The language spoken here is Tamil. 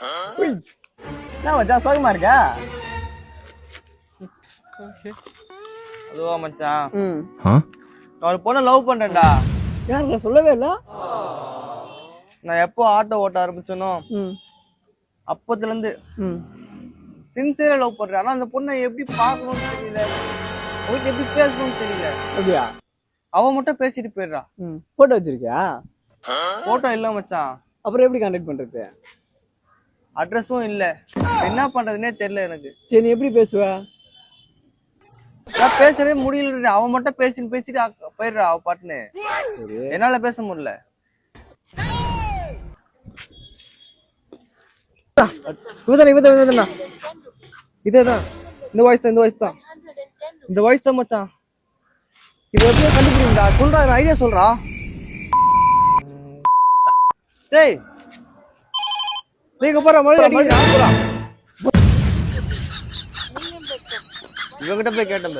என்ன மச்சான் சோகமா இருக்கா? அதுவா மச்சான், ம். நான் ஒரு பொண்ணை லவ் பண்றேன்டா. யாருடா சொல்லவே இல்ல? நான் எப்போ ஆட்டோ ஓட்ட ஆரம்பிச்சனோ ம். அப்பத்துல இருந்து ம். சின்சியரா லவ் பண்றேன். ஆனா அந்த பொண்ணை எப்படி பார்க்கணும்னு தெரியல, அவளுக்கு எப்படி பேசணும்னு தெரியல. அப்படியா? அவ மட்டும் பேசிட்டு போயிடுறா. ம். போட்டோ வச்சிருக்கியா? போட்டோ இல்ல மச்சான், அப்புறம் எப்படி கான்டாக்ட் பண்றது? அட்ரஸும் இல்ல. என்ன பண்றதுன்னே தெரியல எனக்கு. சரி நீ எப்படி பேசுவ? நான் பேசவே முடியல. அவ மட்டும் பேசிட்டு போயிடுறா அவ பாட்டுன்னு. சரி. என்னால பேச முடியல. இதேதான் இந்த வாய்ஸ் தான் மச்சான். இது எப்படியோ கண்டுபிடிங்களா? சொல்றா, ஐடியா சொல்றா. டேய் நீங்க போற மழை அடிக்கிறா. இவங்கிட்ட போய் கேட்டேன்.